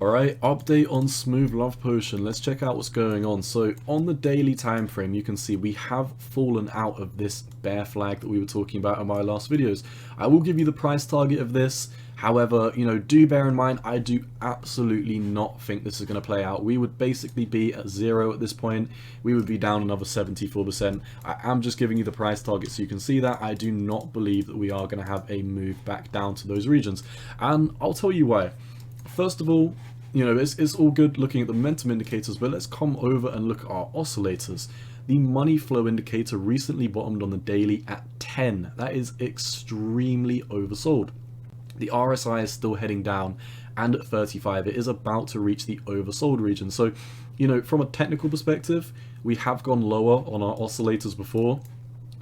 Alright, update on Smooth Love Potion. Let's check out what's going on. So on the daily time frame, you can see we have fallen out of this bear flag that we were talking about in my last videos. I will give you the price target of this. However, do bear in mind, I do absolutely not think this is going to play out. We would basically be at zero at this point. We would be down another 74%. I am just giving you the price target so you can see that. I do not believe that we are going to have a move back down to those regions. And I'll tell you why. First of all, it's all good looking at the momentum indicators, but let's come over and look at our oscillators. The money flow indicator recently bottomed on the daily at 10. That is extremely oversold. The RSI is still heading down, and at 35 it is about to reach the oversold region. So, from a technical perspective, we have gone lower on our oscillators before.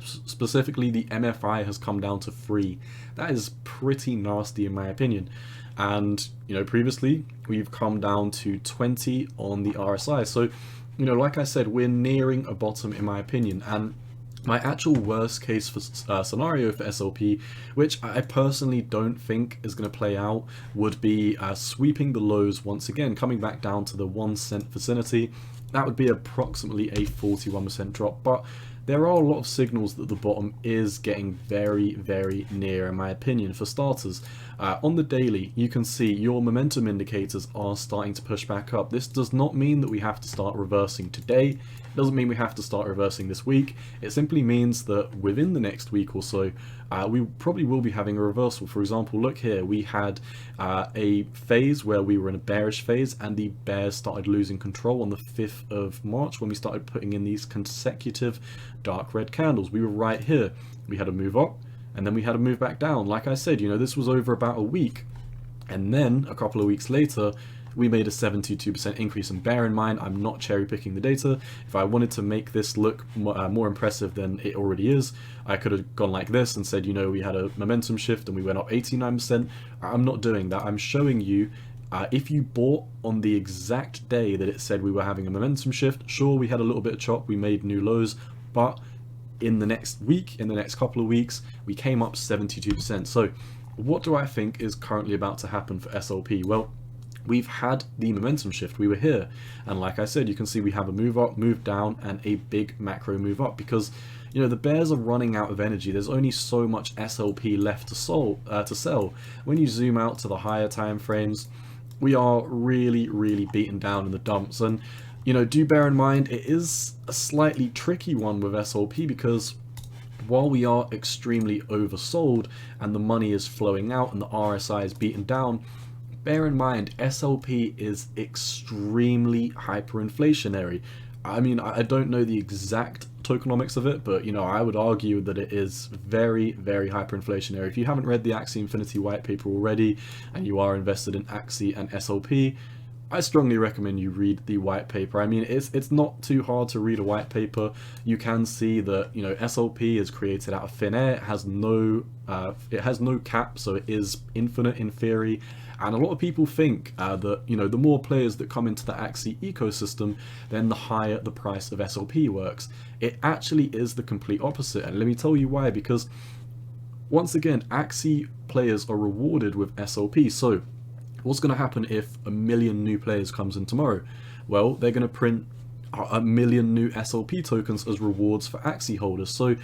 Specifically, the MFI has come down to 3. That is pretty nasty in my opinion. And previously we've come down to 20 on the RSI. So like I said, we're nearing a bottom in my opinion. And my actual worst case for scenario for SLP, which I personally don't think is going to play out, would be sweeping the lows once again, coming back down to the 1 cent vicinity. That would be approximately a 41% drop, but there are a lot of signals that the bottom is getting very, very near in my opinion. For starters, on the daily, you can see your momentum indicators are starting to push back up. This does not mean that we have to start reversing today. It doesn't mean we have to start reversing this week. It simply means that within the next week or so, we probably will be having a reversal. For example, look here, we had a phase where we were in a bearish phase and the bears started losing control on the 5th of March when we started putting in these consecutive dark red candles. We were right here. We had a move up and then we had a move back down. Like I said, this was over about a week. And then a couple of weeks later, we made a 72% increase. And bear in mind, I'm not cherry picking the data. If I wanted to make this look more impressive than it already is, I could have gone like this and said, we had a momentum shift and we went up 89%. I'm not doing that. I'm showing you if you bought on the exact day that it said we were having a momentum shift, sure, we had a little bit of chop, we made new lows, but in the next week, in the next couple of weeks, we came up 72%. So what do I think is currently about to happen for SLP? Well, we've had the momentum shift. We were here, and like I said, you can see we have a move up, move down, and a big macro move up because the bears are running out of energy. There's only so much SLP left to sell. When you zoom out to the higher time frames, we are really, really beaten down in the dumps. And do bear in mind, it is a slightly tricky one with SLP because while we are extremely oversold and the money is flowing out and the RSI is beaten down, bear in mind, SLP is extremely hyperinflationary. I mean, I don't know the exact tokenomics of it, but I would argue that it is very, very hyperinflationary. If you haven't read the Axie Infinity white paper already and you are invested in Axie and SLP, I strongly recommend you read the white paper. I mean, it's not too hard to read a white paper. You can see that SLP is created out of thin air. It has no cap, so it is infinite in theory. And a lot of people think that the more players that come into the Axie ecosystem, then the higher the price of SLP works. It actually is the complete opposite, and let me tell you why. Because once again, Axie players are rewarded with SLP. So what's going to happen if 1 million new players comes in tomorrow? Well, they're going to print 1 million new SLP tokens as rewards for Axie holders. So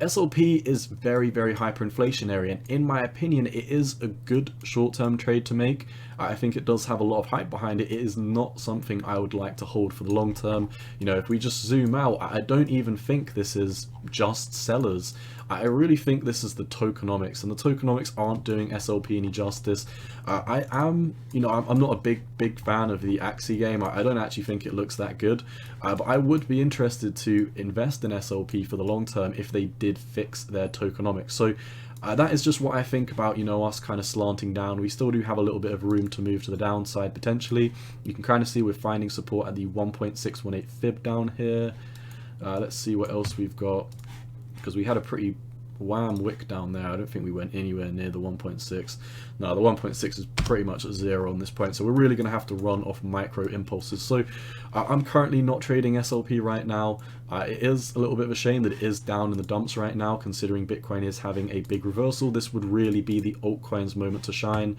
SLP is very, very hyperinflationary, and in my opinion, it is a good short-term trade to make. I think it does have a lot of hype behind it. It is not something I would like to hold for the long term. If we just zoom out, I don't even think this is just sellers. I really think this is the tokenomics, and the tokenomics aren't doing SLP any justice. I'm not a big fan of the Axie game. I don't actually think it looks that good, but I would be interested to invest in SLP for the long term if they did fix their tokenomics. So that is just what I think about us kind of slanting down. We still do have a little bit of room to move to the downside potentially. You can kind of see we're finding support at the 1.618 fib down here. Let's see what else we've got, because we had a pretty wham wick down there. I don't think we went anywhere near the 1.6. No, the 1.6 is pretty much at 0 on this point, so we're really going to have to run off micro impulses. So I'm currently not trading SLP right now. It is a little bit of a shame that it is down in the dumps right now, considering Bitcoin is having a big reversal. This would really be the altcoins moment to shine.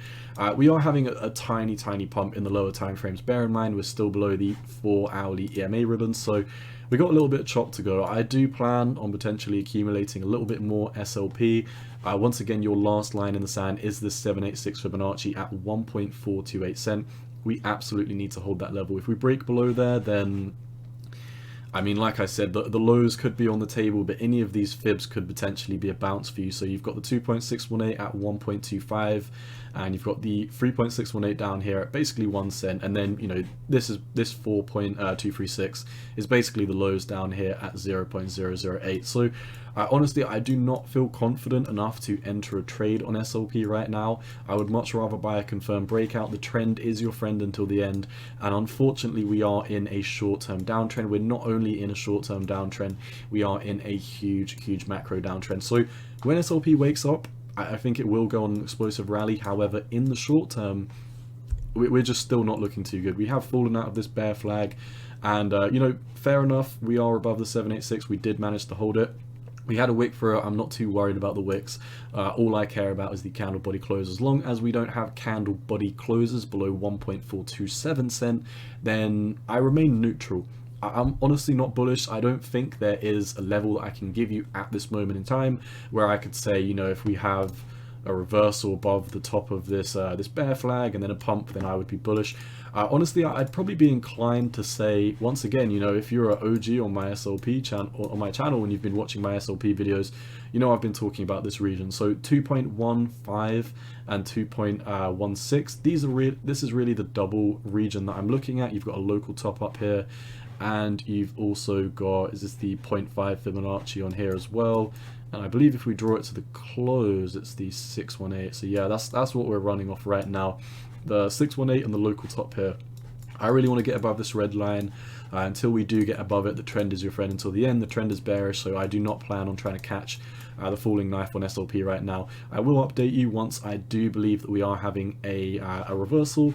We are having a tiny pump in the lower time frames. Bear in mind, we're still below the 4 hourly EMA ribbons, so we got a little bit of chop to go. I do plan on potentially accumulating a little bit more SLP. Once again, your last line in the sand is this 786 Fibonacci at 1.428 cent. We absolutely need to hold that level. If we break below there, then I mean, like I said, the lows could be on the table, but any of these fibs could potentially be a bounce for you. So you've got the 2.618 at 1.25, and you've got the 3.618 down here at basically 1 cent, and then, you know, this 4.236 is basically the lows down here at 0.008. So honestly, I do not feel confident enough to enter a trade on SLP right now. I would much rather buy a confirmed breakout. The trend is your friend until the end, and unfortunately we are in a short-term downtrend. We're not only in a short-term downtrend, we are in a huge macro downtrend. So when SLP wakes up, I think it will go on an explosive rally. However, in the short term, we're just still not looking too good. We have fallen out of this bear flag, and you know, fair enough, we are above the 786. We did manage to hold it. We had a wick for it. I'm not too worried about the wicks. All I care about is the candle body close. As long as we don't have candle body closes below 1.427 cent, then I remain neutral. I'm honestly not bullish. I don't think there is a level that I can give you at this moment in time where I could say, you know, if we have a reversal above the top of this this bear flag and then a pump, then I would be bullish. Honestly, I'd probably be inclined to say, once again, you know, if you're an OG on my SLP channel, or on my channel, and you've been watching my SLP videos, you know I've been talking about this region. So 2.15 and 2.16, this is really the double region that I'm looking at. You've got a local top up here, and you've also got, is this the 0.5 Fibonacci on here as well? And I believe if we draw it to the close, it's the 618. So yeah, that's what we're running off right now. The 618 and the local top here. I really want to get above this red line. Until we do get above it, the trend is your friend until the end. The trend is bearish, so I do not plan on trying to catch the falling knife on SLP right now. I will update you once I do believe that we are having a reversal.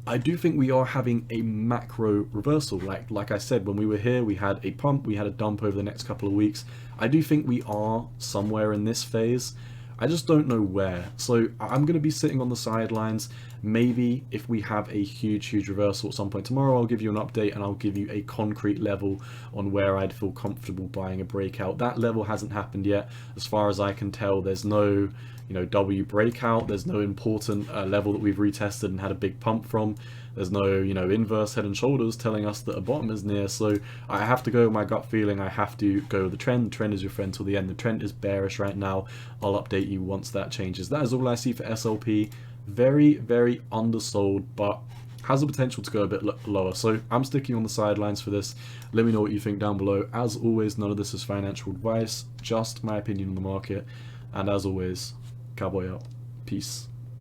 I do think we are having a macro reversal. Like I said, when we were here, we had a pump, we had a dump over the next couple of weeks. I do think we are somewhere in this phase. I just don't know where. So I'm going to be sitting on the sidelines. Maybe if we have a huge reversal at some point tomorrow, I'll give you an update and I'll give you a concrete level on where I'd feel comfortable buying a breakout. That level hasn't happened yet. As far as I can tell, there's no, you know, W breakout. There's no important level that we've retested and had a big pump from. There's no, you know, inverse head and shoulders telling us that a bottom is near. So I have to go with my gut feeling. I have to go with the trend. The trend is your friend till the end. The trend is bearish right now. I'll update you once that changes. That is all I see for SLP. Very undersold, but has the potential to go a bit lower. So I'm sticking on the sidelines for this. Let me know what you think down below. As always, none of this is financial advice, just my opinion on the market. And as always, cowboy out. Peace.